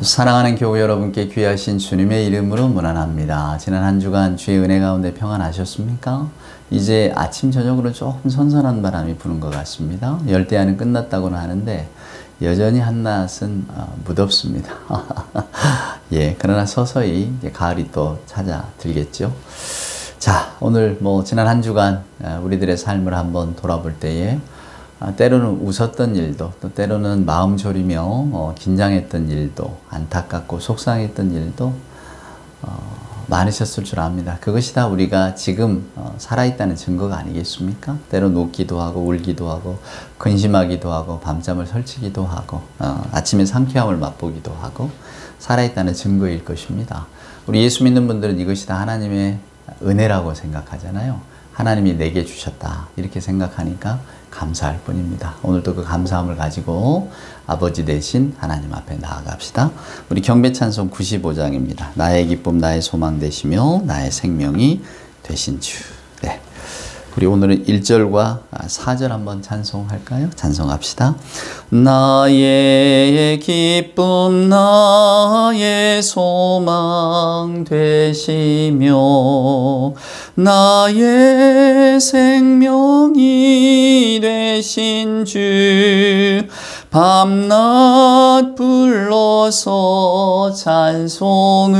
사랑하는 교우 여러분께 귀하신 주님의 이름으로 문안합니다. 지난 한 주간 주의 은혜 가운데 평안하셨습니까? 이제 아침 저녁으로 조금 선선한 바람이 부는 것 같습니다. 열대야는 끝났다고는 하는데 여전히 한낮은 무덥습니다. 예, 그러나 서서히 가을이 또 찾아들겠죠. 자, 오늘 지난 한 주간 우리들의 삶을 한번 돌아볼 때에 때로는 웃었던 일도, 또 때로는 마음 졸이며 긴장했던 일도, 안타깝고 속상했던 일도 많으셨을 줄 압니다. 그것이 다 우리가 지금 살아있다는 증거가 아니겠습니까? 때로는 웃기도 하고 울기도 하고 근심하기도 하고 밤잠을 설치기도 하고 아침에 상쾌함을 맛보기도 하고 살아있다는 증거일 것입니다. 우리 예수 믿는 분들은 이것이 다 하나님의 은혜라고 생각하잖아요. 하나님이 내게 주셨다 이렇게 생각하니까 감사할 뿐입니다. 오늘도 그 감사함을 가지고 아버지 되신 하나님 앞에 나아갑시다. 우리 경배 찬송 95장입니다. 나의 기쁨 나의 소망 되시며 나의 생명이 되신 주. 네. 우리 오늘은 1절과 4절 한번 찬송할까요? 찬송합시다. 나의 기쁨 나의 소망 되시며 나의 생명이 되신 주 밤낮 불러서 찬송을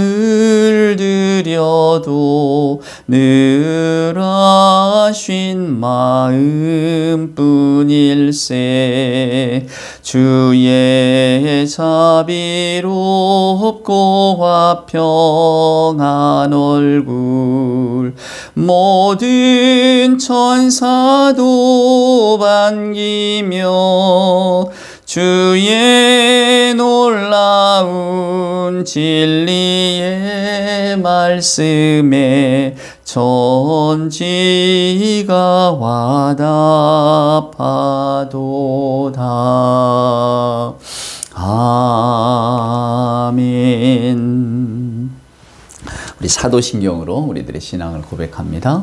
드려도 늘 아신 마음뿐일세 주의 자비롭고 화평한 얼굴 모든 천사도 반기며 주의 놀라운 진리의 말씀에 천지가 와답하도다. 아멘. 우리 사도신경으로 우리들의 신앙을 고백합니다.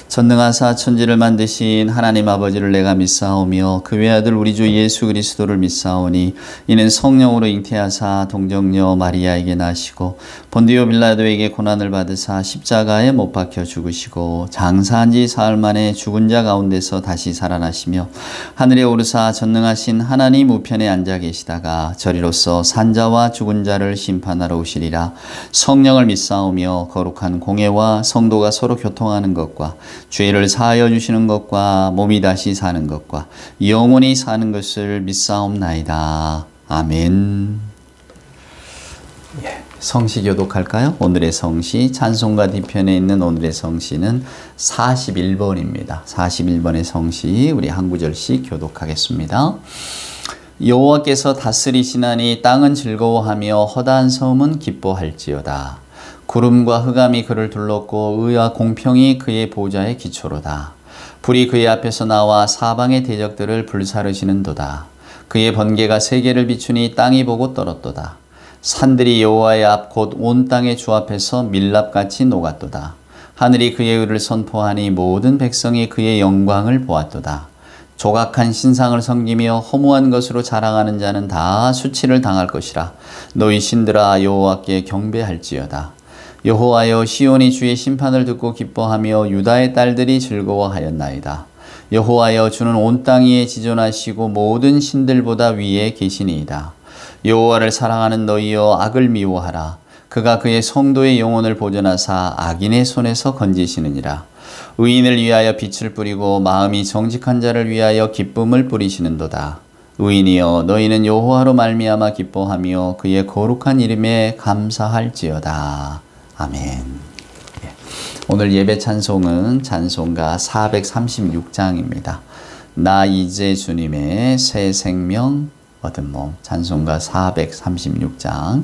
전능하사 천지를 만드신 하나님 아버지를 내가 믿사오며 그 외아들 우리 주 예수 그리스도를 믿사오니 이는 성령으로 잉태하사 동정녀 마리아에게 나시고 본디오 빌라도에게 고난을 받으사 십자가에 못 박혀 죽으시고 장사한 지 사흘 만에 죽은 자 가운데서 다시 살아나시며 하늘에 오르사 전능하신 하나님 우편에 앉아 계시다가 저리로서 산자와 죽은 자를 심판하러 오시리라. 성령을 믿사오며 거룩한 공예와 성도가 서로 교통하는 것과 죄를 사하여 주시는 것과 몸이 다시 사는 것과 영원히 사는 것을 믿사옵나이다. 아멘. 예, 성시 교독할까요? 오늘의 성시 찬송가 뒤편에 있는 오늘의 성시는 41번입니다. 41번의 성시 우리 한 구절씩 교독하겠습니다. 여호와께서 다스리시나니 땅은 즐거워하며 허다한 섬은 기뻐할지어다. 구름과 흑암이 그를 둘렀고 의와 공평이 그의 보좌의 기초로다. 불이 그의 앞에서 나와 사방의 대적들을 불사르시는도다. 그의 번개가 세계를 비추니 땅이 보고 떨었도다. 산들이 여호와의 앞 곧 온 땅의 주 앞에서 밀랍같이 녹았도다. 하늘이 그의 의를 선포하니 모든 백성이 그의 영광을 보았도다. 조각한 신상을 섬기며 허무한 것으로 자랑하는 자는 다 수치를 당할 것이라. 너희 신들아 여호와께 경배할지어다. 여호와여 시온이 주의 심판을 듣고 기뻐하며 유다의 딸들이 즐거워하였나이다. 여호와여 주는 온 땅 위에 지존하시고 모든 신들보다 위에 계시니이다. 여호와를 사랑하는 너희여 악을 미워하라. 그가 그의 성도의 영혼을 보존하사 악인의 손에서 건지시느니라. 의인을 위하여 빛을 뿌리고 마음이 정직한 자를 위하여 기쁨을 뿌리시는도다. 의인이여 너희는 여호와로 말미암아 기뻐하며 그의 거룩한 이름에 감사할지어다. 아멘. 예. 오늘 예배 찬송은 찬송가 436장입니다. 나 이제 주님의 새 생명 얻은 몸. 찬송가 436장.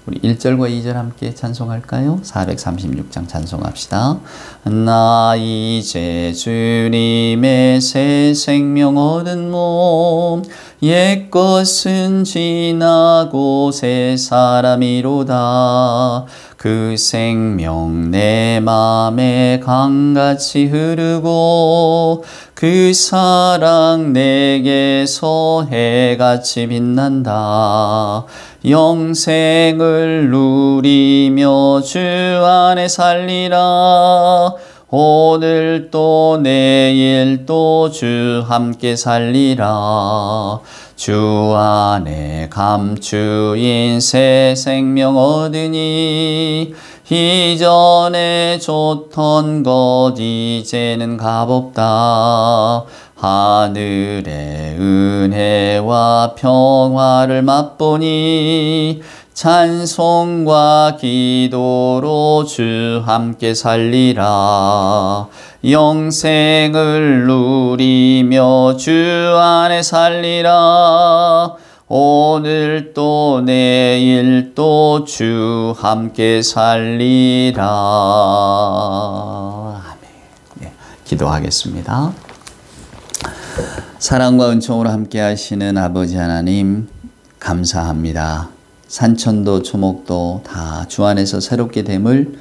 우리 1절과 2절 함께 찬송할까요? 436장 찬송합시다. 나 이제 주님의 새 생명 얻은 몸 옛것은 지나고 새 사람이로다. 그 생명 내 맘에 강같이 흐르고 그 사랑 내게서 해같이 빛난다. 영생을 누리며 주 안에 살리라. 오늘 또 내일 또 주 함께 살리라. 주 안에 감추인 새 생명 얻으니 이전에 좋던 것 이제는 값없다. 하늘의 은혜와 평화를 맛보니 찬송과 기도로 주 함께 살리라. 영생을 누리며 주 안에 살리라. 오늘 또 내일 또 주 함께 살리라. 아멘. 네, 기도하겠습니다. 사랑과 은총으로 함께 하시는 아버지 하나님 감사합니다. 산천도 초목도 다 주 안에서 새롭게 됨을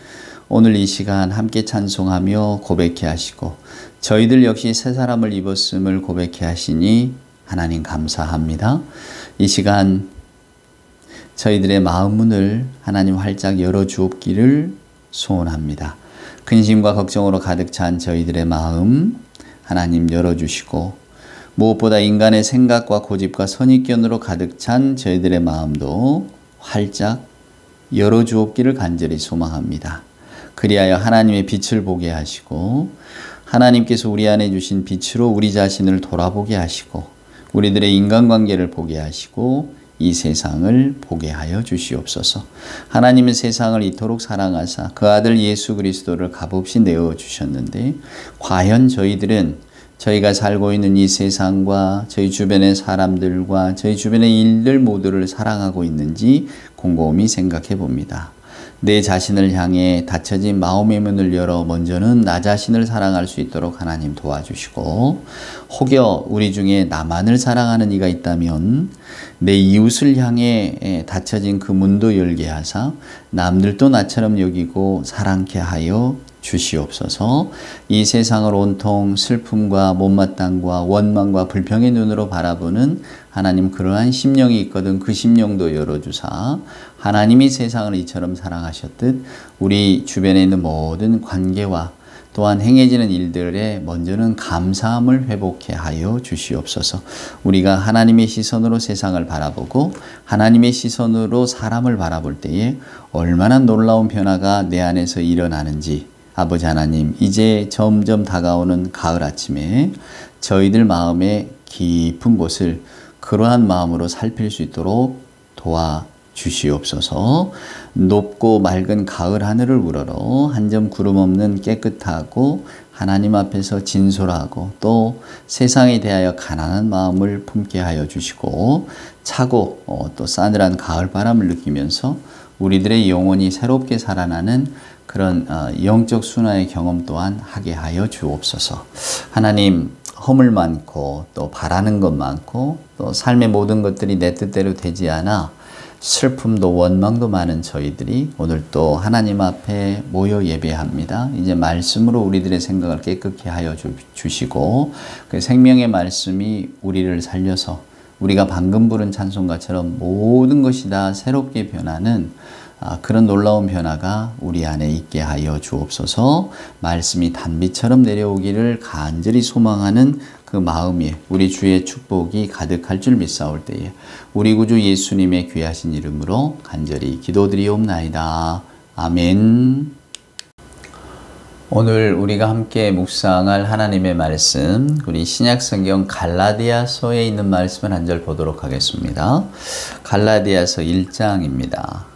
오늘 이 시간 함께 찬송하며 고백해 하시고 저희들 역시 새 사람을 입었음을 고백해 하시니 하나님 감사합니다. 이 시간 저희들의 마음 문을 하나님 활짝 열어주옵기를 소원합니다. 근심과 걱정으로 가득 찬 저희들의 마음 하나님 열어주시고 무엇보다 인간의 생각과 고집과 선입견으로 가득 찬 저희들의 마음도 활짝 열어주옵기를 간절히 소망합니다. 그리하여 하나님의 빛을 보게 하시고 하나님께서 우리 안에 주신 빛으로 우리 자신을 돌아보게 하시고 우리들의 인간관계를 보게 하시고 이 세상을 보게 하여 주시옵소서. 하나님은 세상을 이토록 사랑하사 그 아들 예수 그리스도를 값없이 내어주셨는데 과연 저희들은 저희가 살고 있는 이 세상과 저희 주변의 사람들과 저희 주변의 일들 모두를 사랑하고 있는지 곰곰이 생각해 봅니다. 내 자신을 향해 닫혀진 마음의 문을 열어 먼저는 나 자신을 사랑할 수 있도록 하나님 도와주시고 혹여 우리 중에 나만을 사랑하는 이가 있다면 내 이웃을 향해 닫혀진 그 문도 열게 하사 남들도 나처럼 여기고 사랑케 하여 주시옵소서. 이 세상을 온통 슬픔과 못마땅과 원망과 불평의 눈으로 바라보는 하나님 그러한 심령이 있거든 그 심령도 열어주사 하나님이 세상을 이처럼 사랑하셨듯 우리 주변에 있는 모든 관계와 또한 행해지는 일들에 먼저는 감사함을 회복해 하여 주시옵소서. 우리가 하나님의 시선으로 세상을 바라보고 하나님의 시선으로 사람을 바라볼 때에 얼마나 놀라운 변화가 내 안에서 일어나는지 아버지 하나님 이제 점점 다가오는 가을 아침에 저희들 마음의 깊은 곳을 그러한 마음으로 살필 수 있도록 도와주시옵소서. 높고 맑은 가을 하늘을 우러러 한 점 구름 없는 깨끗하고 하나님 앞에서 진솔하고 또 세상에 대하여 가난한 마음을 품게 하여 주시고 차고 또 싸늘한 가을 바람을 느끼면서 우리들의 영혼이 새롭게 살아나는 그런 영적 순화의 경험 또한 하게 하여 주옵소서. 하나님 허물 많고 또 바라는 것 많고 또 삶의 모든 것들이 내 뜻대로 되지 않아 슬픔도 원망도 많은 저희들이 오늘 또 하나님 앞에 모여 예배합니다. 이제 말씀으로 우리들의 생각을 깨끗게 하여 주시고 그 생명의 말씀이 우리를 살려서 우리가 방금 부른 찬송가처럼 모든 것이 다 새롭게 변하는 그런 놀라운 변화가 우리 안에 있게 하여 주옵소서. 말씀이 단비처럼 내려오기를 간절히 소망하는 그 마음에 우리 주의 축복이 가득할 줄 믿사올 때에 우리 구주 예수님의 귀하신 이름으로 간절히 기도드리옵나이다. 아멘. 오늘 우리가 함께 묵상할 하나님의 말씀, 우리 신약성경 갈라디아서에 있는 말씀을 한 절 보도록 하겠습니다. 갈라디아서 1장입니다.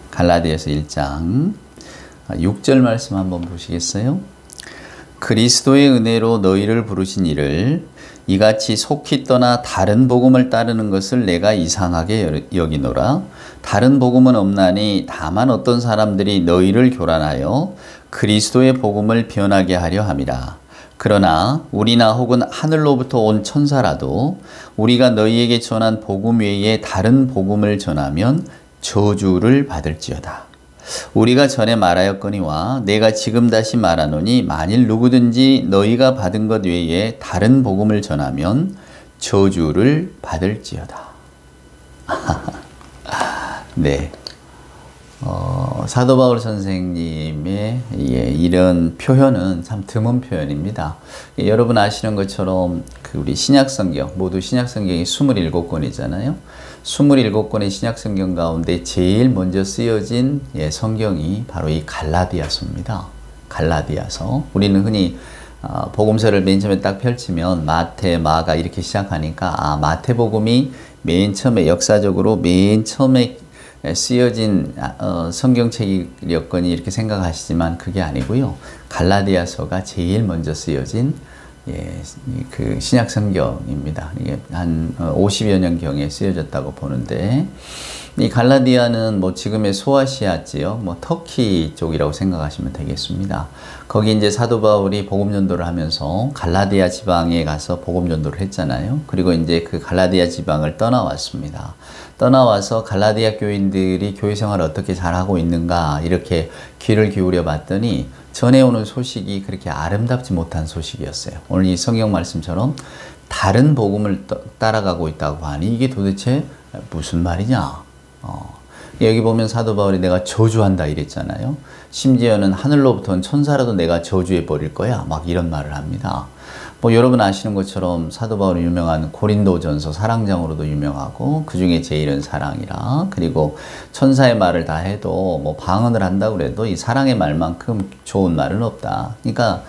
갈라디아서 1장 6절 말씀 한번 보시겠어요? 그리스도의 은혜로 너희를 부르신 이를 이같이 속히 떠나 다른 복음을 따르는 것을 내가 이상하게 여기노라. 다른 복음은 없나니 다만 어떤 사람들이 너희를 교란하여 그리스도의 복음을 변하게 하려 함이라. 그러나 우리나 혹은 하늘로부터 온 천사라도 우리가 너희에게 전한 복음 외에 다른 복음을 전하면 저주를 받을지어다. 우리가 전에 말하였거니와 내가 지금 다시 말하노니 만일 누구든지 너희가 받은 것 외에 다른 복음을 전하면 저주를 받을지어다. 네. 사도 바울 선생님의 이런 표현은 참 드문 표현입니다. 여러분 아시는 것처럼 우리 신약성경, 모두 신약성경이 27권이잖아요. 27권의 신약성경 가운데 제일 먼저 쓰여진 성경이 바로 이 갈라디아서입니다. 갈라디아서. 우리는 흔히 복음서를 맨 처음에 딱 펼치면 마태, 마가 이렇게 시작하니까 마태복음이 맨 처음에 역사적으로 맨 처음에 쓰여진 성경책이었거니 이렇게 생각하시지만 그게 아니고요. 갈라디아서가 제일 먼저 쓰여진 그 신약 성경입니다. 이게 한 50여 년경에 쓰여졌다고 보는데, 이 갈라디아는 뭐 지금의 소아시아 지역, 뭐 터키 쪽이라고 생각하시면 되겠습니다. 거기 이제 사도 바울이 복음 전도를 하면서 갈라디아 지방에 가서 복음 전도를 했잖아요. 그리고 이제 그 갈라디아 지방을 떠나왔습니다. 떠나와서 갈라디아 교인들이 교회 생활을 어떻게 잘하고 있는가 이렇게 귀를 기울여 봤더니 전해오는 소식이 그렇게 아름답지 못한 소식이었어요. 오늘 이 성경 말씀처럼 다른 복음을 따라가고 있다고 하니 이게 도대체 무슨 말이냐? 여기 보면 사도 바울이 내가 저주한다 이랬잖아요. 심지어는 하늘로부터 온 천사라도 내가 저주해 버릴 거야. 막 이런 말을 합니다. 뭐 여러분 아시는 것처럼 사도 바울은 유명한 고린도전서 사랑장으로도 유명하고 그 중에 제일은 사랑이라, 그리고 천사의 말을 다 해도 뭐 방언을 한다고 그래도 이 사랑의 말만큼 좋은 말은 없다. 그러니까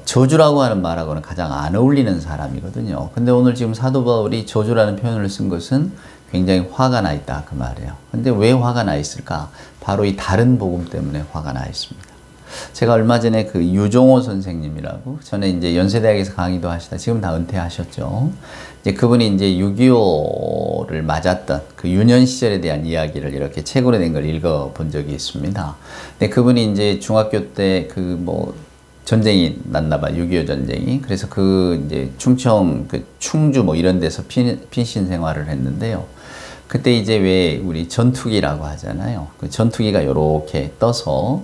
저주라고 하는 말하고는 가장 안 어울리는 사람이거든요. 근데 오늘 지금 사도 바울이 저주라는 표현을 쓴 것은 굉장히 화가 나 있다 그 말이에요. 근데 왜 화가 나 있을까? 바로 이 다른 복음 때문에 화가 나 있습니다. 제가 얼마 전에 그 유종호 선생님이라고, 전에 이제 연세대학에서 강의도 하시다 지금 다 은퇴하셨죠. 이제 그분이 이제 6.25를 맞았던 그 유년 시절에 대한 이야기를 이렇게 책으로 된 걸 읽어본 적이 있습니다. 근데 그분이 이제 중학교 때 그 뭐 전쟁이 났나봐, 6.25 전쟁이. 그래서 그 이제 충청, 그 충주 뭐 이런 데서 핀신 생활을 했는데요. 그때 이제 왜 우리 전투기라고 하잖아요. 그 전투기가 요렇게 떠서,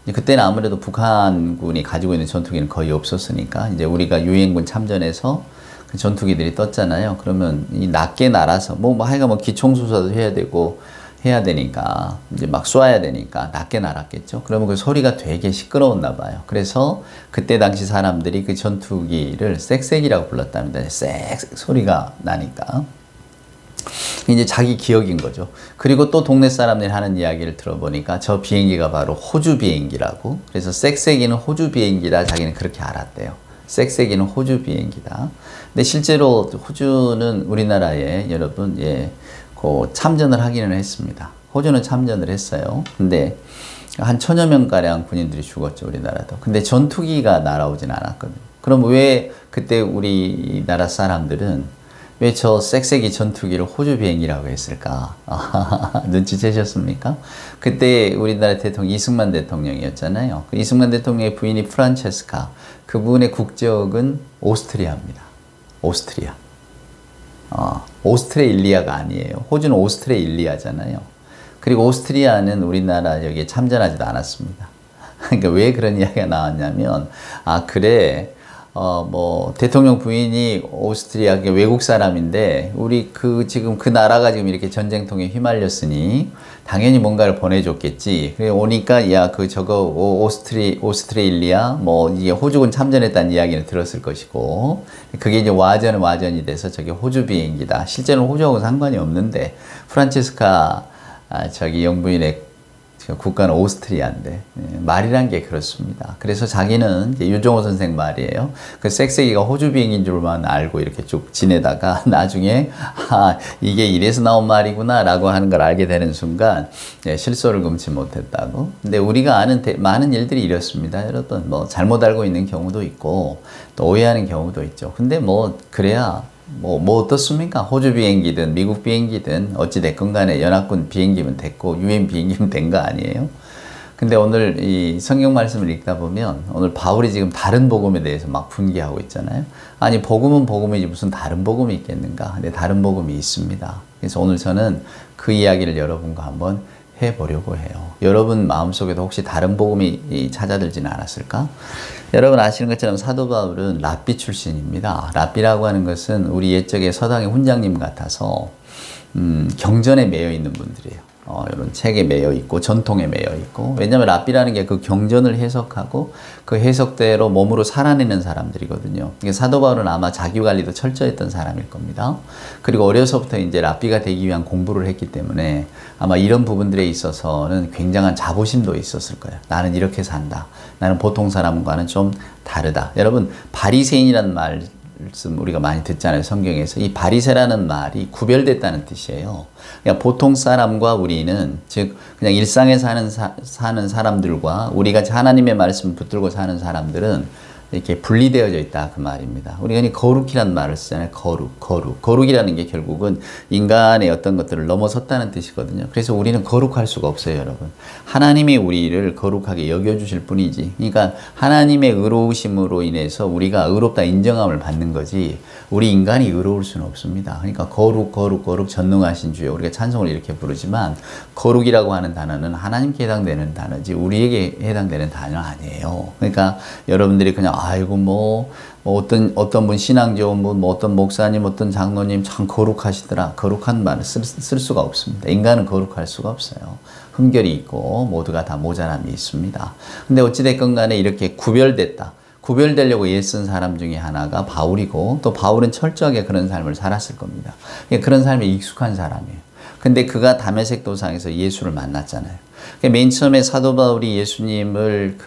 그때는 아무래도 북한군이 가지고 있는 전투기는 거의 없었으니까 이제 우리가 유엔군 참전해서 그 전투기들이 떴잖아요. 그러면 이 낮게 날아서 하여간 기총수사도 해야 되니까 이제 막 쏴야 되니까 낮게 날았겠죠. 그러면 그 소리가 되게 시끄러웠나 봐요. 그래서 그때 당시 사람들이 그 전투기를 쌕쌕이라고 불렀답니다. 쌕 소리가 나니까. 이제 자기 기억인 거죠. 그리고 또 동네 사람들이 하는 이야기를 들어보니까 저 비행기가 바로 호주 비행기라고. 그래서 쌕쌕이는 호주 비행기다. 자기는 그렇게 알았대요. 쌕쌕이는 호주 비행기다. 근데 실제로 호주는 우리나라에 여러분 그 참전을 하기는 했습니다. 호주는 참전을 했어요. 근데 한 1000여 명가량 군인들이 죽었죠, 우리나라도. 근데 전투기가 날아오진 않았거든요. 그럼 왜 그때 우리나라 사람들은 왜 저 쌕쌕이 전투기를 호주 비행기라고 했을까? 눈치채셨습니까? 그때 우리나라 대통령 이승만 대통령이었잖아요. 그 이승만 대통령의 부인이 프란체스카. 그분의 국적은 오스트리아입니다. 오스트리아. 오스트레일리아가 아니에요. 호주는 오스트레일리아잖아요. 그리고 오스트리아는 우리나라 여기에 참전하지도 않았습니다. 그러니까 왜 그런 이야기가 나왔냐면, 그래. 대통령 부인이 오스트리아 외국 사람인데 우리 지금 그 나라가 지금 이렇게 전쟁통에 휘말렸으니 당연히 뭔가를 보내줬겠지. 그래 오니까 오스트레일리아 이게 호주군 참전했다는 이야기를 들었을 것이고, 그게 이제 와전이 돼서 저게 호주 비행기다. 실제로는 호주하고 상관이 없는데 프란체스카 영부인의 국가는 오스트리아인데 말이란 게 그렇습니다. 그래서 자기는 유종호 선생 말이에요. 그 쌕쌕이가 호주 비행기인 줄만 알고 이렇게 쭉 지내다가 나중에 이게 이래서 나온 말이구나 라고 하는 걸 알게 되는 순간 실소를 금치 못했다고. 근데 우리가 아는 많은 일들이 이렇습니다. 여러분 잘못 알고 있는 경우도 있고 또 오해하는 경우도 있죠. 근데 그래야 어떻습니까? 호주 비행기든 미국 비행기든 어찌됐건 간에 연합군 비행기면 됐고 유엔 비행기면 된 거 아니에요? 근데 오늘 이 성경 말씀을 읽다 보면 오늘 바울이 지금 다른 복음에 대해서 막 분개하고 있잖아요. 아니 복음은 복음이지 무슨 다른 복음이 있겠는가? 근데 다른 복음이 있습니다. 그래서 오늘 저는 그 이야기를 여러분과 한번 해보려고 해요. 여러분 마음속에도 혹시 다른 복음이 찾아들지는 않았을까? 여러분 아시는 것처럼 사도 바울은 랍비 출신입니다. 랍비라고 하는 것은 우리 옛적의 서당의 훈장님 같아서 경전에 매여 있는 분들이에요. 이런 책에 매여 있고 전통에 매여 있고, 왜냐하면 랍비라는 게 그 경전을 해석하고 그 해석대로 몸으로 살아내는 사람들이거든요. 사도 바울은 아마 자기 관리도 철저했던 사람일 겁니다. 그리고 어려서부터 이제 랍비가 되기 위한 공부를 했기 때문에 아마 이런 부분들에 있어서는 굉장한 자부심도 있었을 거예요. 나는 이렇게 산다. 나는 보통 사람과는 좀 다르다. 여러분, 바리새인이라는 말씀 우리가 많이 듣잖아요. 성경에서. 이 바리새라는 말이 구별됐다는 뜻이에요. 그러니까 보통 사람과 우리는, 즉 그냥 일상에 사는 사람들과 우리가 하나님의 말씀을 붙들고 사는 사람들은 이렇게 분리되어져 있다, 그 말입니다. 우리가 거룩이라는 말을 쓰잖아요. 거룩이라는 게 결국은 인간의 어떤 것들을 넘어섰다는 뜻이거든요. 그래서 우리는 거룩할 수가 없어요, 여러분. 하나님이 우리를 거룩하게 여겨주실 뿐이지. 그러니까 하나님의 의로우심으로 인해서 우리가 의롭다 인정함을 받는 거지, 우리 인간이 의로울 수는 없습니다. 그러니까 거룩 전능하신 주여, 우리가 찬송을 이렇게 부르지만 거룩이라고 하는 단어는 하나님께 해당되는 단어지 우리에게 해당되는 단어 아니에요. 그러니까 여러분들이 그냥 아이고 어떤 분 신앙 좋은 분, 어떤 목사님, 어떤 장로님 참 거룩하시더라. 거룩한 말을 쓸 수가 없습니다. 인간은 거룩할 수가 없어요. 흠결이 있고 모두가 다 모자람이 있습니다. 근데 어찌됐건 간에 이렇게 구별되려고 애쓴 사람 중에 하나가 바울이고, 또 바울은 철저하게 그런 삶을 살았을 겁니다. 그런 삶에 익숙한 사람이에요. 근데 그가 다메섹 도상에서 예수를 만났잖아요. 맨 처음에 사도 바울이 예수님을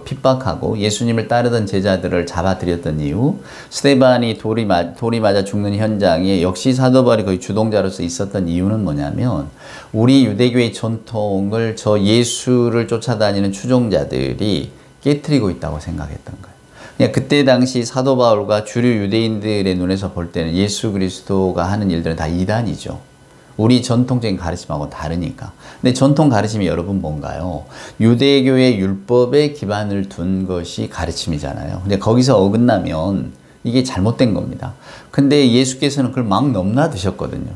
핍박하고 예수님을 따르던 제자들을 잡아들였던 이유, 스데반이 돌이 맞아 죽는 현장에 역시 사도 바울이 거의 주동자로서 있었던 이유는 뭐냐면, 우리 유대교의 전통을 저 예수를 쫓아다니는 추종자들이 깨트리고 있다고 생각했던 거예요. 그때 당시 사도 바울과 주류 유대인들의 눈에서 볼 때는 예수 그리스도가 하는 일들은 다 이단이죠. 우리 전통적인 가르침하고 다르니까. 근데 전통 가르침이 여러분 뭔가요? 유대교의 율법에 기반을 둔 것이 가르침이잖아요. 근데 거기서 어긋나면 이게 잘못된 겁니다. 근데 예수께서는 그걸 막 넘나드셨거든요.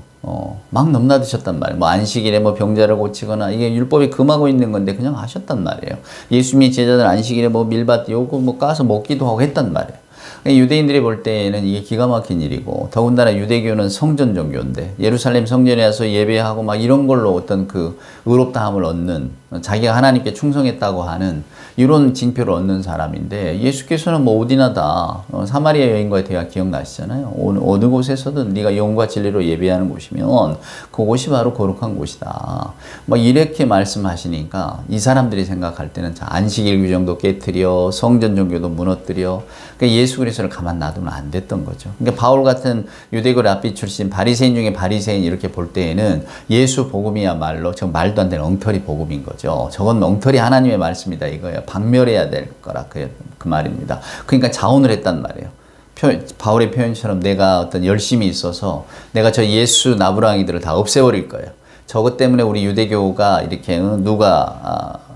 막 넘나드셨단 말이에요. 안식일에 병자를 고치거나, 이게 율법에 금하고 있는 건데 그냥 하셨단 말이에요. 예수님이 제자들 안식일에 밀밭 요거 까서 먹기도 하고 했단 말이에요. 유대인들이 볼 때에는 이게 기가 막힌 일이고, 더군다나 유대교는 성전 종교인데 예루살렘 성전에 와서 예배하고 이런 걸로 어떤 그 의롭다함을 얻는, 자기가 하나님께 충성했다고 하는 이런 징표를 얻는 사람인데, 예수께서는 어디나 다 사마리아 여인과의 대화 기억나시잖아요. 어느 곳에서든 네가 영과 진리로 예배하는 곳이면 그곳이 바로 거룩한 곳이다. 이렇게 말씀하시니까 이 사람들이 생각할 때는 안식일 규정도 깨트려, 성전 종교도 무너뜨려. 그러니까 예수 그리스도를 가만 놔두면 안 됐던 거죠. 그러니까 바울 같은 유대교 랍비 출신 바리새인 중에 바리새인 이렇게 볼 때에는 예수 복음이야말로 저 말도 안 되는 엉터리 복음인 거죠. 저건 엉터리 하나님의 말씀이다 이거예요. 박멸해야 될 거라 그 말입니다. 그러니까 자원을 했단 말이에요. 바울의 표현처럼 내가 어떤 열심이 있어서 내가 저 예수 나부랑이들을 다 없애버릴 거예요. 저것 때문에 우리 유대교가 이렇게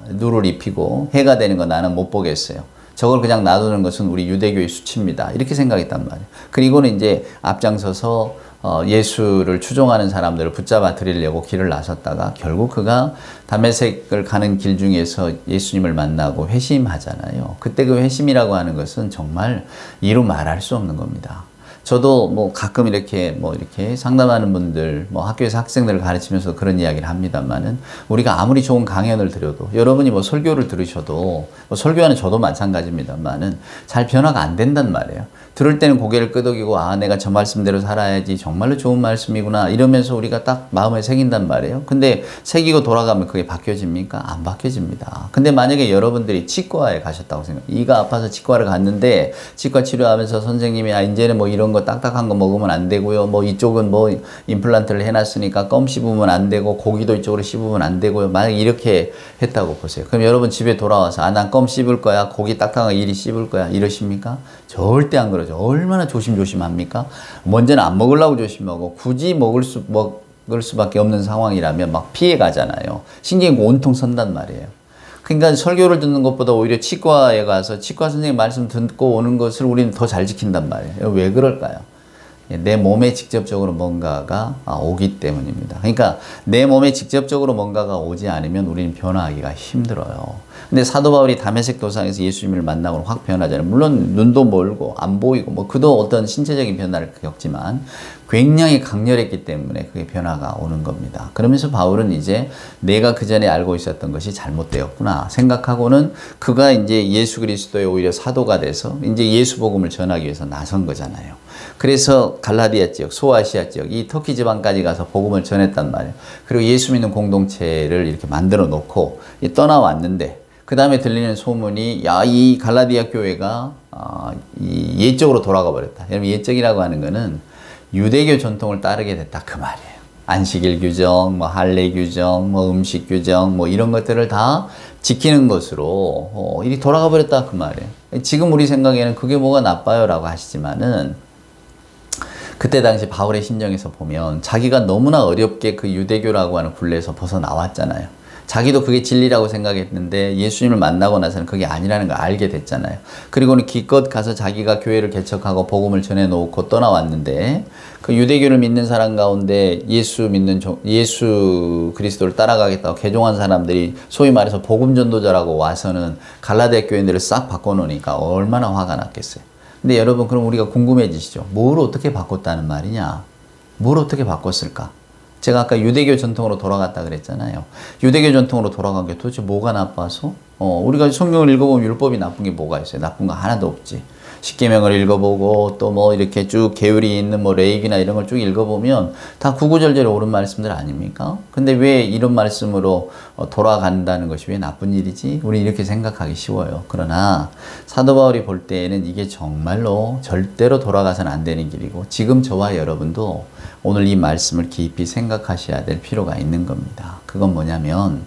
누를 입히고 해가 되는 거 나는 못 보겠어요. 저걸 그냥 놔두는 것은 우리 유대교의 수치입니다. 이렇게 생각했단 말이에요. 그리고는 이제 앞장서서 예수를 추종하는 사람들을 붙잡아 드리려고 길을 나섰다가 결국 그가 다메섹을 가는 길 중에서 예수님을 만나고 회심하잖아요. 그때 그 회심이라고 하는 것은 정말 이루 말할 수 없는 겁니다. 저도 가끔 이렇게 상담하는 분들, 학교에서 학생들을 가르치면서 그런 이야기를 합니다만은, 우리가 아무리 좋은 강연을 들어도, 여러분이 설교를 들으셔도, 설교하는 저도 마찬가지입니다만은 잘 변화가 안 된단 말이에요. 들을 때는 고개를 끄덕이고, 내가 저 말씀대로 살아야지, 정말로 좋은 말씀이구나 이러면서 우리가 딱 마음에 새긴단 말이에요. 근데 새기고 돌아가면 그게 바뀌어집니까? 안 바뀌어집니다. 근데 만약에 여러분들이 치과에 가셨다고 생각해요. 이가 아파서 치과를 갔는데 치과 치료하면서 선생님이 이제는 이런 거 딱딱한 거 먹으면 안 되고요. 이쪽은 임플란트를 해놨으니까 껌 씹으면 안 되고, 고기도 이쪽으로 씹으면 안 되고요. 만약에 이렇게 했다고 보세요. 그럼 여러분 집에 돌아와서 난 껌 씹을 거야, 고기 딱딱한 거 이리 씹을 거야 이러십니까? 절대 안 그러죠. 얼마나 조심합니까? 먼저는 안 먹으려고 조심하고, 굳이 먹을 수밖에 없는 상황이라면 피해 가잖아요. 신경이 온통 선단 말이에요. 그러니까 설교를 듣는 것보다 오히려 치과에 가서 치과 선생님 말씀 듣고 오는 것을 우리는 더 잘 지킨단 말이에요. 왜 그럴까요? 내 몸에 직접적으로 뭔가가 오기 때문입니다. 그러니까 내 몸에 직접적으로 뭔가가 오지 않으면 우리는 변화하기가 힘들어요. 근데 사도 바울이 다메섹 도상에서 예수님을 만나고 확 변하잖아요. 물론 눈도 멀고 안 보이고 뭐 그도 어떤 신체적인 변화를 겪지만 굉장히 강렬했기 때문에 그게 변화가 오는 겁니다. 그러면서 바울은 이제 내가 그 전에 알고 있었던 것이 잘못되었구나 생각하고는 그가 이제 예수 그리스도의 오히려 사도가 돼서 이제 예수 복음을 전하기 위해서 나선 거잖아요. 그래서 갈라디아 지역, 소아시아 지역, 이 터키 지방까지 가서 복음을 전했단 말이에요. 그리고 예수 믿는 공동체를 이렇게 만들어 놓고 떠나왔는데 그 다음에 들리는 소문이 야, 이 갈라디아 교회가 이 옛적으로 돌아가 버렸다. 여러분 옛적이라고 하는 거는 유대교 전통을 따르게 됐다 그 말이에요. 안식일 규정, 뭐 할례 규정, 뭐 음식 규정, 뭐 이런 것들을 다 지키는 것으로 이리 돌아가 버렸다 그 말이에요. 지금 우리 생각에는 그게 뭐가 나빠요라고 하시지만은 그때 당시 바울의 심정에서 보면 자기가 너무나 어렵게 그 유대교라고 하는 굴레에서 벗어나왔잖아요. 자기도 그게 진리라고 생각했는데 예수님을 만나고 나서는 그게 아니라는 걸 알게 됐잖아요. 그리고는 기껏 가서 자기가 교회를 개척하고 복음을 전해놓고 떠나왔는데 그 유대교를 믿는 사람 가운데 예수 그리스도를 따라가겠다고 개종한 사람들이 소위 말해서 복음 전도자라고 와서는 갈라디아 교인들을 싹 바꿔놓으니까 얼마나 화가 났겠어요. 근데 여러분 그럼 우리가 궁금해지시죠? 뭘 어떻게 바꿨다는 말이냐? 뭘 어떻게 바꿨을까? 제가 아까 유대교 전통으로 돌아갔다 그랬잖아요. 유대교 전통으로 돌아간 게 도대체 뭐가 나빠서? 우리가 성경을 읽어보면 율법이 나쁜 게 뭐가 있어요? 나쁜 거 하나도 없지. 십계명을 읽어보고 또 뭐 이렇게 쭉 계율이 있는 뭐 레위기나 이런 걸 쭉 읽어보면 다 구구절절히 옳은 말씀들 아닙니까? 근데 왜 이런 말씀으로 돌아간다는 것이 왜 나쁜 일이지? 우리 이렇게 생각하기 쉬워요. 그러나 사도 바울이 볼 때에는 이게 정말로 절대로 돌아가서는 안 되는 길이고 지금 저와 여러분도 오늘 이 말씀을 깊이 생각하셔야 될 필요가 있는 겁니다. 그건 뭐냐면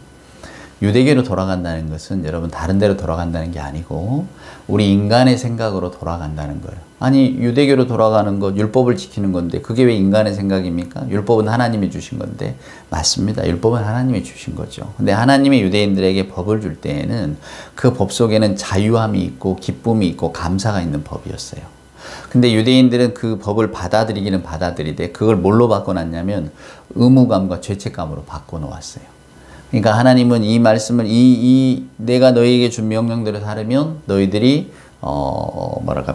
유대교로 돌아간다는 것은 여러분 다른 데로 돌아간다는 게 아니고 우리 인간의 생각으로 돌아간다는 거예요. 아니 유대교로 돌아가는 것 율법을 지키는 건데 그게 왜 인간의 생각입니까? 율법은 하나님이 주신 건데 맞습니다. 율법은 하나님이 주신 거죠. 근데 하나님이 유대인들에게 법을 줄 때에는 그 법 속에는 자유함이 있고 기쁨이 있고 감사가 있는 법이었어요. 근데 유대인들은 그 법을 받아들이기는 받아들이되 그걸 뭘로 바꿔놨냐면 의무감과 죄책감으로 바꿔놓았어요. 그러니까 하나님은 이 말씀을 내가 너희에게 준 명령대로 살으면 너희들이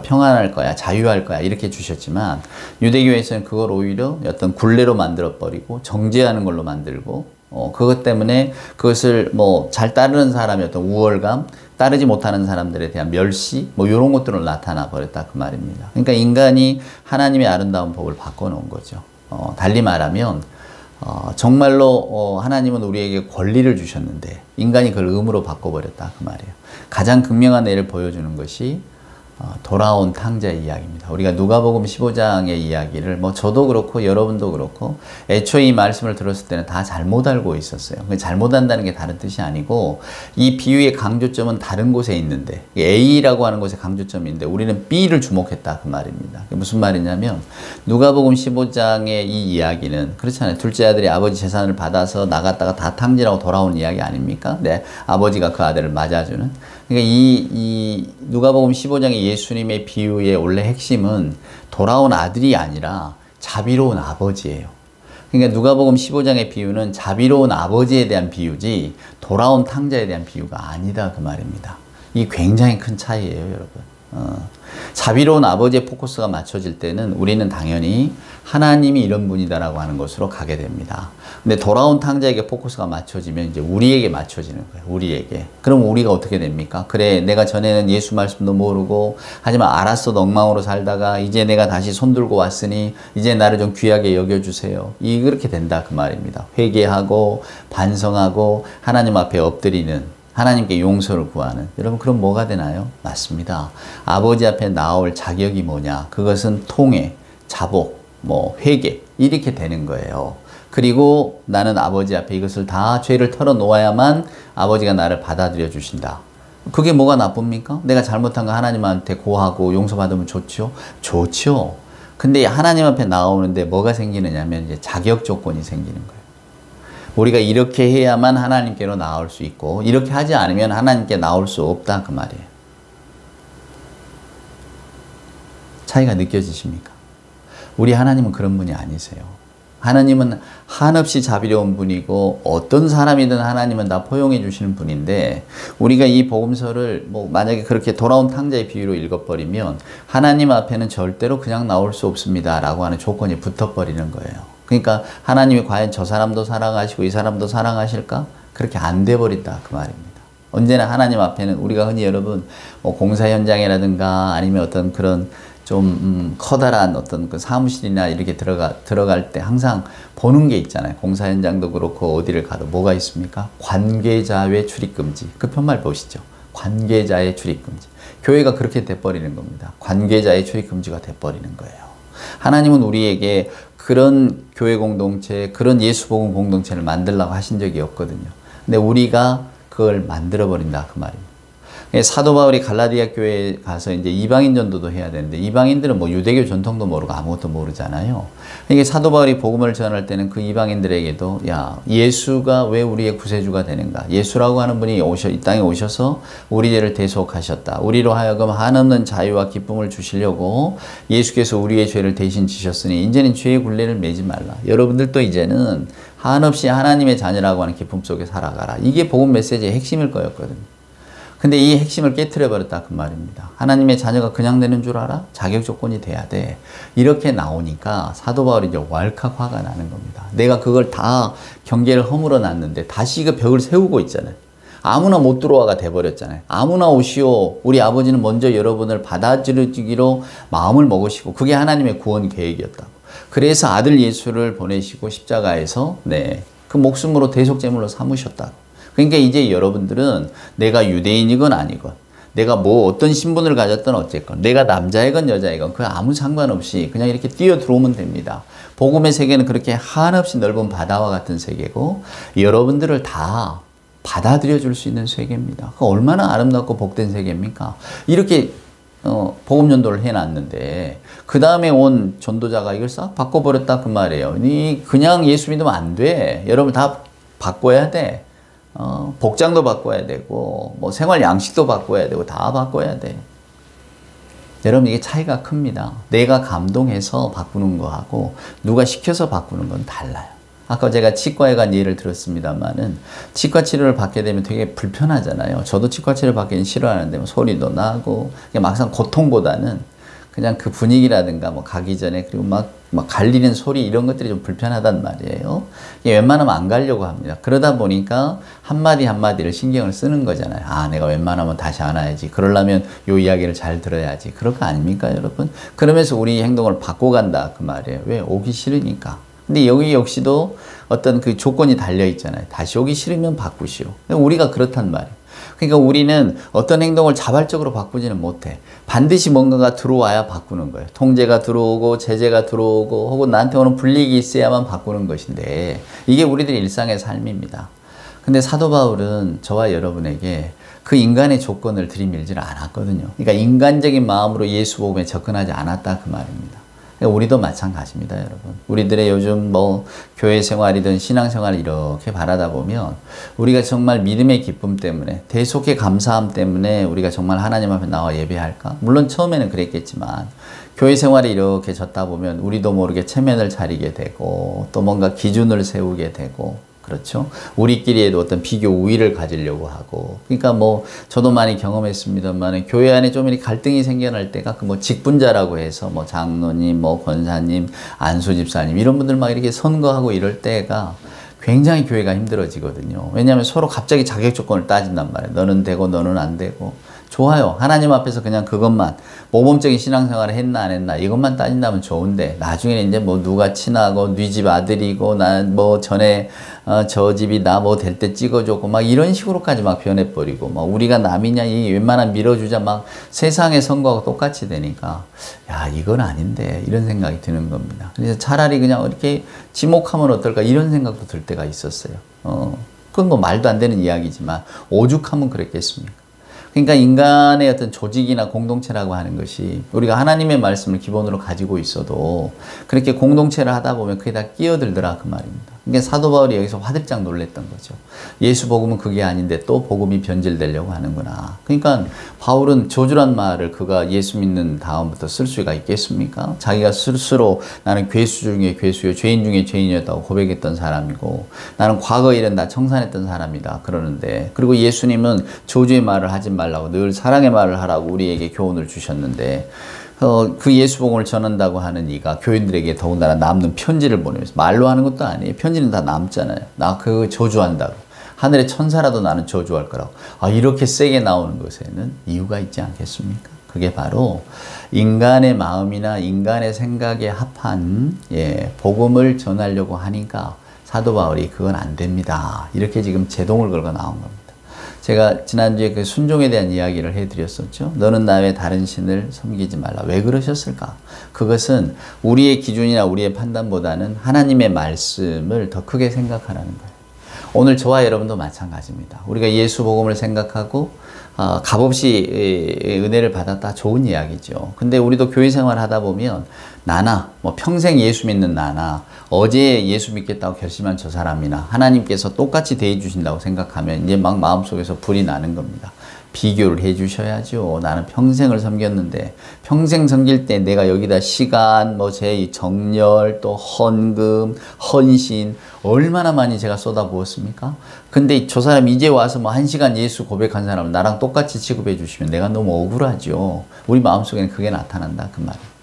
평안할 거야, 자유할 거야 이렇게 주셨지만 유대교에서는 그걸 오히려 어떤 굴레로 만들어 버리고 정죄하는 걸로 만들고 그것 때문에 그것을 뭐 잘 따르는 사람의 어떤 우월감, 따르지 못하는 사람들에 대한 멸시 뭐 이런 것들로 나타나 버렸다 그 말입니다. 그러니까 인간이 하나님의 아름다운 법을 바꿔놓은 거죠. 달리 말하면 정말로 하나님은 우리에게 권리를 주셨는데 인간이 그걸 의무로 바꿔버렸다 그 말이에요. 가장 극명한 예를 보여주는 것이 돌아온 탕자의 이야기입니다. 우리가 누가복음 15장의 이야기를 뭐 저도 그렇고 여러분도 그렇고 애초에 이 말씀을 들었을 때는 다 잘못 알고 있었어요. 잘못 한다는 게 다른 뜻이 아니고 이 비유의 강조점은 다른 곳에 있는데 A라고 하는 곳에 강조점이 있는데 우리는 B를 주목했다 그 말입니다. 무슨 말이냐면 누가복음 15장의 이 이야기는 그렇잖아요. 둘째 아들이 아버지 재산을 받아서 나갔다가 다 탕진하고 돌아오는 이야기 아닙니까? 네, 아버지가 그 아들을 맞아주는. 그러니까 이 누가복음 15장의 예수님의 비유의 원래 핵심은 돌아온 아들이 아니라 자비로운 아버지예요. 그러니까 누가복음 15장의 비유는 자비로운 아버지에 대한 비유지 돌아온 탕자에 대한 비유가 아니다 그 말입니다. 이게 굉장히 큰 차이예요, 여러분. 자비로운 아버지의 포커스가 맞춰질 때는 우리는 당연히 하나님이 이런 분이다라고 하는 것으로 가게 됩니다. 근데 돌아온 탕자에게 포커스가 맞춰지면 이제 우리에게 맞춰지는 거예요. 우리에게. 그럼 우리가 어떻게 됩니까? 그래, 내가 전에는 예수 말씀도 모르고 하지만 알았어도 엉망으로 살다가 이제 내가 다시 손들고 왔으니 이제 나를 좀 귀하게 여겨주세요. 그렇게 된다 그 말입니다. 회개하고 반성하고 하나님 앞에 엎드리는 하나님께 용서를 구하는. 여러분 그럼 뭐가 되나요? 맞습니다. 아버지 앞에 나올 자격이 뭐냐? 그것은 통회, 자복, 회개 이렇게 되는 거예요. 그리고 나는 아버지 앞에 이것을 다 죄를 털어놓아야만 아버지가 나를 받아들여 주신다. 그게 뭐가 나쁩니까? 내가 잘못한 거 하나님한테 고하고 용서받으면 좋죠? 좋죠. 근데 하나님 앞에 나오는데 뭐가 생기느냐면 이제 자격 조건이 생기는 거예요. 우리가 이렇게 해야만 하나님께로 나올 수 있고 이렇게 하지 않으면 하나님께 나올 수 없다 그 말이에요. 차이가 느껴지십니까? 우리 하나님은 그런 분이 아니세요. 하나님은 한없이 자비로운 분이고 어떤 사람이든 하나님은 다 포용해 주시는 분인데 우리가 이 복음서를 뭐 만약에 그렇게 돌아온 탕자의 비유로 읽어버리면 하나님 앞에는 절대로 그냥 나올 수 없습니다 라고 하는 조건이 붙어버리는 거예요. 그러니까 하나님이 과연 저 사람도 사랑하시고 이 사람도 사랑하실까? 그렇게 안 돼버린다 그 말입니다. 언제나 하나님 앞에는 우리가 흔히 여러분 뭐 공사 현장이라든가 아니면 어떤 그런 좀 커다란 어떤 그 사무실이나 이렇게 들어갈 때 항상 보는 게 있잖아요. 공사 현장도 그렇고 어디를 가도 뭐가 있습니까? 관계자의 출입금지. 그 편말 보시죠. 관계자의 출입금지. 교회가 그렇게 돼버리는 겁니다. 관계자의 출입금지가 돼버리는 거예요. 하나님은 우리에게 그런 교회 공동체, 그런 예수복음 공동체를 만들라고 하신 적이 없거든요. 근데 우리가 그걸 만들어버린다 그 말입니다. 사도 바울이 갈라디아 교회에 가서 이제 이방인 전도도 해야 되는데 이방인들은 뭐 유대교 전통도 모르고 아무것도 모르잖아요. 이게 사도 바울이 복음을 전할 때는 그 이방인들에게도 야 예수가 왜 우리의 구세주가 되는가? 예수라고 하는 분이 이 땅에 오셔서 우리 죄를 대속하셨다. 우리로 하여금 한없는 자유와 기쁨을 주시려고 예수께서 우리의 죄를 대신 지셨으니 이제는 죄의 굴레를 매지 말라. 여러분들도 이제는 한없이 하나님의 자녀라고 하는 기쁨 속에 살아가라. 이게 복음 메시지의 핵심일 거였거든요. 근데 이 핵심을 깨트려 버렸다 그 말입니다. 하나님의 자녀가 그냥 되는 줄 알아? 자격 조건이 돼야 돼. 이렇게 나오니까 사도 바울이 이제 왈칵 화가 나는 겁니다. 내가 그걸 다 경계를 허물어 놨는데 다시 그 벽을 세우고 있잖아요. 아무나 못 들어와가 돼버렸잖아요. 아무나 오시오. 우리 아버지는 먼저 여러분을 받아들이기로 마음을 먹으시고 그게 하나님의 구원 계획이었다고. 그래서 아들 예수를 보내시고 십자가에서 그 목숨으로 대속제물로 삼으셨다고. 그러니까 이제 여러분들은 내가 유대인이건 아니건 내가 뭐 어떤 신분을 가졌던 어쨌건 내가 남자이건 여자이건 그 아무 상관없이 그냥 이렇게 뛰어 들어오면 됩니다. 복음의 세계는 그렇게 한없이 넓은 바다와 같은 세계고 여러분들을 다 받아들여 줄 수 있는 세계입니다. 그 얼마나 아름답고 복된 세계입니까? 이렇게 복음 전도를 해놨는데 그 다음에 온 전도자가 이걸 싹 바꿔버렸다 그 말이에요. 그냥 예수 믿으면 안 돼. 여러분 다 바꿔야 돼. 복장도 바꿔야 되고 뭐 생활 양식도 바꿔야 되고 다 바꿔야 돼. 여러분 이게 차이가 큽니다. 내가 감동해서 바꾸는 거하고 누가 시켜서 바꾸는 건 달라요. 아까 제가 치과에 간 예를 들었습니다만은 치과 치료를 받게 되면 되게 불편하잖아요. 저도 치과 치료 받기는 싫어하는데 뭐 소리도 나고 막상 고통보다는 그냥 그 분위기라든가 뭐 가기 전에 그리고 막 갈리는 소리 이런 것들이 좀 불편하단 말이에요. 웬만하면 안 가려고 합니다. 그러다 보니까 한마디 한마디를 신경을 쓰는 거잖아요. 아, 내가 웬만하면 다시 안 와야지. 그러려면 요 이야기를 잘 들어야지. 그런 거 아닙니까, 여러분? 그러면서 우리 행동을 바꿔간다 그 말이에요. 왜? 오기 싫으니까. 근데 여기 역시도 어떤 그 조건이 달려 있잖아요. 다시 오기 싫으면 바꾸시오. 우리가 그렇단 말이에요. 그러니까 우리는 어떤 행동을 자발적으로 바꾸지는 못해. 반드시 뭔가가 들어와야 바꾸는 거예요. 통제가 들어오고 제재가 들어오고 혹은 나한테 오는 불이익이 있어야만 바꾸는 것인데 이게 우리들의 일상의 삶입니다. 근데 사도 바울은 저와 여러분에게 그 인간의 조건을 들이밀지를 않았거든요. 그러니까 인간적인 마음으로 예수 복음에 접근하지 않았다 그 말입니다. 우리도 마찬가지입니다, 여러분. 우리들의 요즘 뭐 교회 생활이든 신앙 생활을 이렇게 바라다 보면 우리가 정말 믿음의 기쁨 때문에 대속의 감사함 때문에 우리가 정말 하나님 앞에 나와 예배할까? 물론 처음에는 그랬겠지만 교회 생활이 이렇게 졌다 보면 우리도 모르게 체면을 차리게 되고 또 뭔가 기준을 세우게 되고 그렇죠? 우리끼리에도 어떤 비교 우위를 가지려고 하고. 그러니까 뭐, 저도 많이 경험했습니다만, 교회 안에 좀 이렇게 갈등이 생겨날 때가 그 뭐 직분자라고 해서 뭐 장로님, 뭐 권사님, 안수집사님, 이런 분들 막 이렇게 선거하고 이럴 때가 굉장히 교회가 힘들어지거든요. 왜냐하면 서로 갑자기 자격 조건을 따진단 말이에요. 너는 되고 너는 안 되고. 좋아요. 하나님 앞에서 그냥 그것만 모범적인 신앙생활을 했나 안 했나 이것만 따진다면 좋은데 나중에는 이제 뭐 누가 친하고 네 집 아들이고 나 뭐 전에 저 집이 나 뭐 될 때 찍어줬고 막 이런 식으로까지 막 변해버리고 막 우리가 남이냐 이 웬만한 밀어주자 막 세상의 선거하고 똑같이 되니까 야 이건 아닌데 이런 생각이 드는 겁니다. 그래서 차라리 그냥 이렇게 지목하면 어떨까 이런 생각도 들 때가 있었어요. 그건 뭐 말도 안 되는 이야기지만 오죽하면 그랬겠습니까? 그러니까 인간의 어떤 조직이나 공동체라고 하는 것이 우리가 하나님의 말씀을 기본으로 가지고 있어도 그렇게 공동체를 하다 보면 그게 다 끼어들더라 그 말입니다. 그러니까 사도 바울이 여기서 화들짝 놀랬던 거죠. 예수 복음은 그게 아닌데 또 복음이 변질되려고 하는구나. 그러니까 바울은 저주란 말을 그가 예수 믿는 다음부터 쓸 수가 있겠습니까? 자기가 스스로 나는 괴수 중에 괴수요, 죄인 중에 죄인이었다고 고백했던 사람이고, 나는 과거 일은 다 청산했던 사람이다 그러는데, 그리고 예수님은 저주의 말을 하지 말라고 늘 사랑의 말을 하라고 우리에게 교훈을 주셨는데, 그 예수 복음을 전한다고 하는 이가 교인들에게 더군다나 남는 편지를 보내면서, 말로 하는 것도 아니에요. 편지는 다 남잖아요. 나 그거 저주한다고. 하늘의 천사라도 나는 저주할 거라고. 이렇게 세게 나오는 것에는 이유가 있지 않겠습니까? 그게 바로 인간의 마음이나 인간의 생각에 합한 복음을 전하려고 하니까 사도 바울이 그건 안 됩니다. 이렇게 지금 제동을 걸고 나온 겁니다. 제가 지난주에 그 순종에 대한 이야기를 해드렸었죠. 너는 나 외 다른 신을 섬기지 말라. 왜 그러셨을까? 그것은 우리의 기준이나 우리의 판단보다는 하나님의 말씀을 더 크게 생각하라는 거예요. 오늘 저와 여러분도 마찬가지입니다. 우리가 예수 복음을 생각하고 값없이 은혜를 받았다, 좋은 이야기죠. 근데 우리도 교회 생활 하다 보면 나나 평생 예수 믿는 나나 어제 예수 믿겠다고 결심한 저 사람이나 하나님께서 똑같이 대해 주신다고 생각하면 이제 막 마음속에서 불이 나는 겁니다. 비교를 해 주셔야죠. 나는 평생을 섬겼는데, 평생 섬길 때 내가 여기다 시간, 제 정열, 또 헌금, 헌신 얼마나 많이 제가 쏟아부었습니까? 근데 저 사람 이제 와서 1시간 예수 고백한 사람을 나랑 똑같이 취급해 주시면 내가 너무 억울하죠. 우리 마음속에는 그게 나타난다 그 말입니다.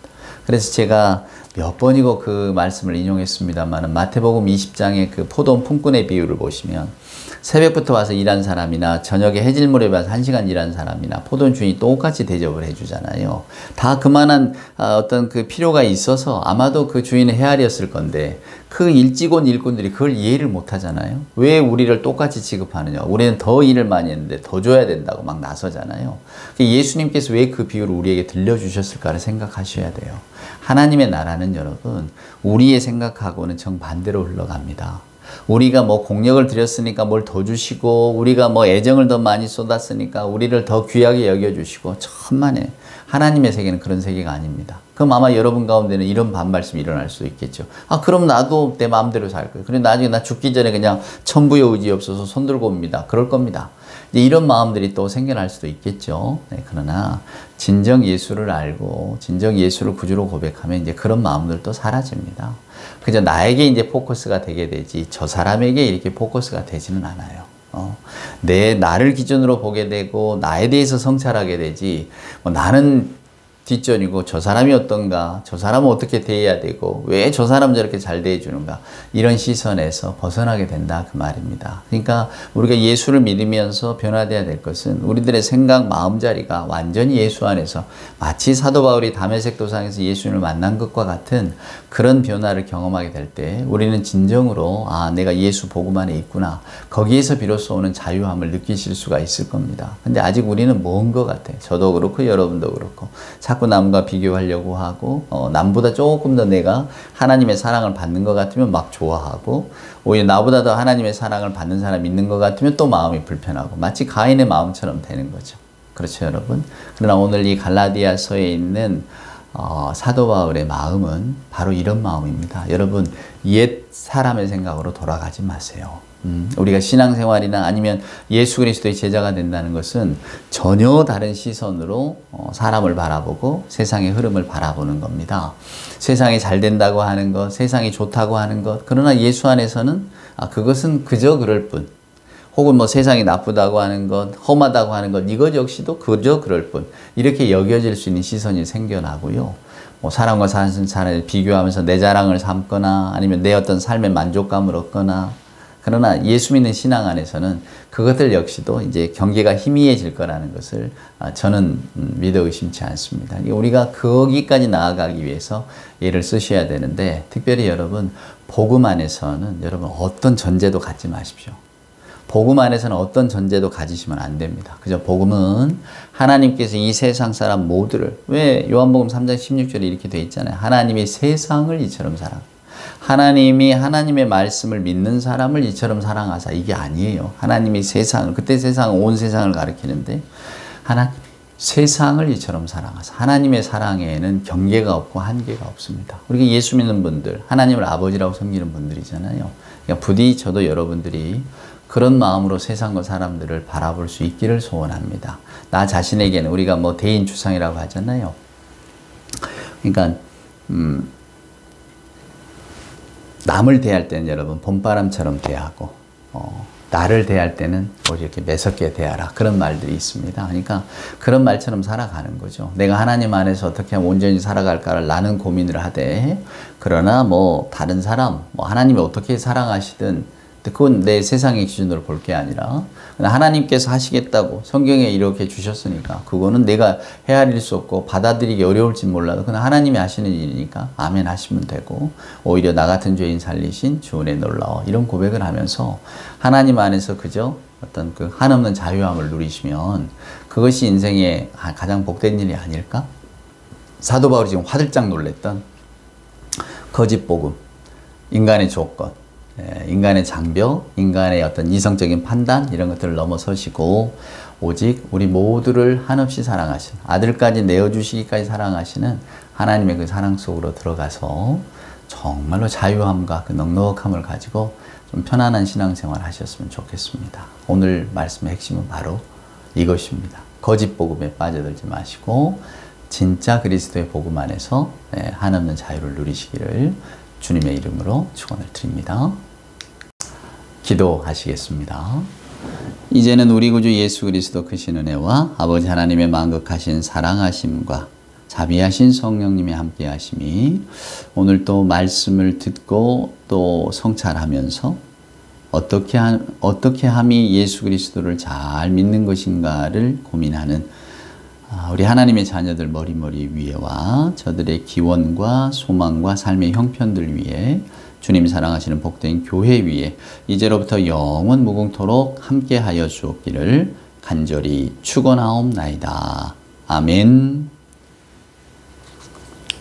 그래서 제가 몇 번이고 그 말씀을 인용했습니다만, 마태복음 20장의 그 포도원 품꾼의 비유를 보시면 새벽부터 와서 일한 사람이나 저녁에 해질물에 와서 1시간 일한 사람이나 포도원 주인이 똑같이 대접을 해주잖아요. 다 그만한 어떤 그 필요가 있어서 아마도 그 주인의 헤아렸을 건데, 그 일직원 일꾼들이 그걸 이해를 못 하잖아요. 왜 우리를 똑같이 취급하느냐. 우리는 더 일을 많이 했는데 더 줘야 된다고 막 나서잖아요. 예수님께서 왜 그 비유를 우리에게 들려주셨을까를 생각하셔야 돼요. 하나님의 나라는 여러분, 우리의 생각하고는 정반대로 흘러갑니다. 우리가 공력을 들였으니까 뭘 더 주시고, 우리가 애정을 더 많이 쏟았으니까 우리를 더 귀하게 여겨주시고, 천만에 하나님의 세계는 그런 세계가 아닙니다. 그럼 아마 여러분 가운데는 이런 반발심이 일어날 수 있겠죠. 그럼 나도 내 마음대로 살 거예요. 그래 나중에 나 죽기 전에 그냥 천부의 의지 없어서 손 들고 옵니다. 그럴 겁니다. 이제 이런 마음들이 또 생겨날 수도 있겠죠. 그러나 진정 예수를 알고 진정 예수를 구주로 고백하면 이제 그런 마음들도 사라집니다. 그저 나에게 이제 포커스가 되게 되지 저 사람에게 이렇게 포커스가 되지는 않아요. 나를 기준으로 보게 되고 나에 대해서 성찰하게 되지, 나는 뒷전이고 저 사람이 어떤가, 저 사람은 어떻게 대해야 되고 왜 저 사람 저렇게 잘 대해주는가, 이런 시선에서 벗어나게 된다 그 말입니다. 그러니까 우리가 예수를 믿으면서 변화되어야 될 것은 우리들의 생각 마음자리가 완전히 예수 안에서, 마치 사도 바울이 다메섹 도상에서 예수님을 만난 것과 같은 그런 변화를 경험하게 될 때 우리는 진정으로 내가 예수 복음 안에 있구나, 거기에서 비로소 오는 자유함을 느끼실 수가 있을 겁니다. 근데 아직 우리는 먼 것 같아요. 저도 그렇고 여러분도 그렇고 자꾸 남과 비교하려고 하고, 남보다 조금 더 내가 하나님의 사랑을 받는 것 같으면 막 좋아하고, 오히려 나보다 더 하나님의 사랑을 받는 사람이 있는 것 같으면 또 마음이 불편하고, 마치 가인의 마음처럼 되는 거죠. 그렇죠, 여러분? 그러나 오늘 이 갈라디아서에 있는 사도 바울의 마음은 바로 이런 마음입니다. 여러분, 옛 사람의 생각으로 돌아가지 마세요. 우리가 신앙생활이나 아니면 예수 그리스도의 제자가 된다는 것은 전혀 다른 시선으로 사람을 바라보고 세상의 흐름을 바라보는 겁니다. 세상이 잘 된다고 하는 것, 세상이 좋다고 하는 것, 그러나 예수 안에서는 그것은 그저 그럴 뿐, 혹은 세상이 나쁘다고 하는 것, 험하다고 하는 것, 이것 역시도 그저 그럴 뿐, 이렇게 여겨질 수 있는 시선이 생겨나고요. 사람과 사는 사람을 비교하면서 내 자랑을 삼거나 아니면 내 어떤 삶의 만족감을 얻거나, 그러나 예수 믿는 신앙 안에서는 그것들 역시도 이제 경계가 희미해질 거라는 것을 저는 믿어 의심치 않습니다. 우리가 거기까지 나아가기 위해서 예를 쓰셔야 되는데, 특별히 여러분, 복음 안에서는 여러분 어떤 전제도 갖지 마십시오. 복음 안에서는 어떤 전제도 가지시면 안 됩니다. 그죠? 복음은 하나님께서 이 세상 사람 모두를, 왜 요한복음 3장 16절에 이렇게 돼 있잖아요. 하나님이 세상을 이처럼 사랑합니다. 하나님이 하나님의 말씀을 믿는 사람을 이처럼 사랑하사, 이게 아니에요. 하나님이 세상을, 그때 세상은 온 세상을 가리키는데 하나님이 세상을 이처럼 사랑하사. 하나님의 사랑에는 경계가 없고 한계가 없습니다. 우리가 예수 믿는 분들, 하나님을 아버지라고 섬기는 분들이잖아요. 그러니까 부디 저도 여러분들이 그런 마음으로 세상과 사람들을 바라볼 수 있기를 소원합니다. 나 자신에게는 우리가 뭐 대인 주상이라고 하잖아요. 그러니까 남을 대할 때는 여러분 봄바람처럼 대하고 나를 대할 때는 이렇게 매섭게 대하라. 그런 말들이 있습니다. 그러니까 그런 말처럼 살아가는 거죠. 내가 하나님 안에서 어떻게 하면 온전히 살아갈까를 나는 고민을 하되, 그러나 뭐 다른 사람, 뭐 하나님이 어떻게 사랑하시든 그건 내 세상의 기준으로 볼 게 아니라 하나님께서 하시겠다고 성경에 이렇게 주셨으니까 그거는 내가 헤아릴 수 없고 받아들이기 어려울지 몰라도 그냥 하나님이 하시는 일이니까 아멘 하시면 되고, 오히려 나 같은 죄인 살리신 주 은혜 놀라워, 이런 고백을 하면서 하나님 안에서 그저 어떤 그 한없는 자유함을 누리시면 그것이 인생의 가장 복된 일이 아닐까? 사도 바울이 지금 화들짝 놀랬던 거짓 복음, 인간의 조건, 인간의 장벽, 인간의 어떤 이성적인 판단, 이런 것들을 넘어서시고 오직 우리 모두를 한없이 사랑하신, 아들까지 내어주시기까지 사랑하시는 하나님의 그 사랑 속으로 들어가서 정말로 자유함과 그 넉넉함을 가지고 좀 편안한 신앙생활 하셨으면 좋겠습니다. 오늘 말씀의 핵심은 바로 이것입니다. 거짓 복음에 빠져들지 마시고 진짜 그리스도의 복음 안에서 한없는 자유를 누리시기를 주님의 이름으로 축원을 드립니다. 기도하시겠습니다. 이제는 우리 구주 예수 그리스도 크신 은혜와 아버지 하나님의 만극하신 사랑하심과 자비하신 성령님의 함께 하심이 오늘 또 말씀을 듣고 또 성찰하면서 어떻게 함이 예수 그리스도를 잘 믿는 것인가를 고민하는 우리 하나님의 자녀들 머리머리 위에와 저들의 기원과 소망과 삶의 형편들 위에, 주님 사랑하시는 복된 교회 위에 이제로부터 영원 무궁토록 함께하여 주옵기를 간절히 축원하옵나이다. 아멘.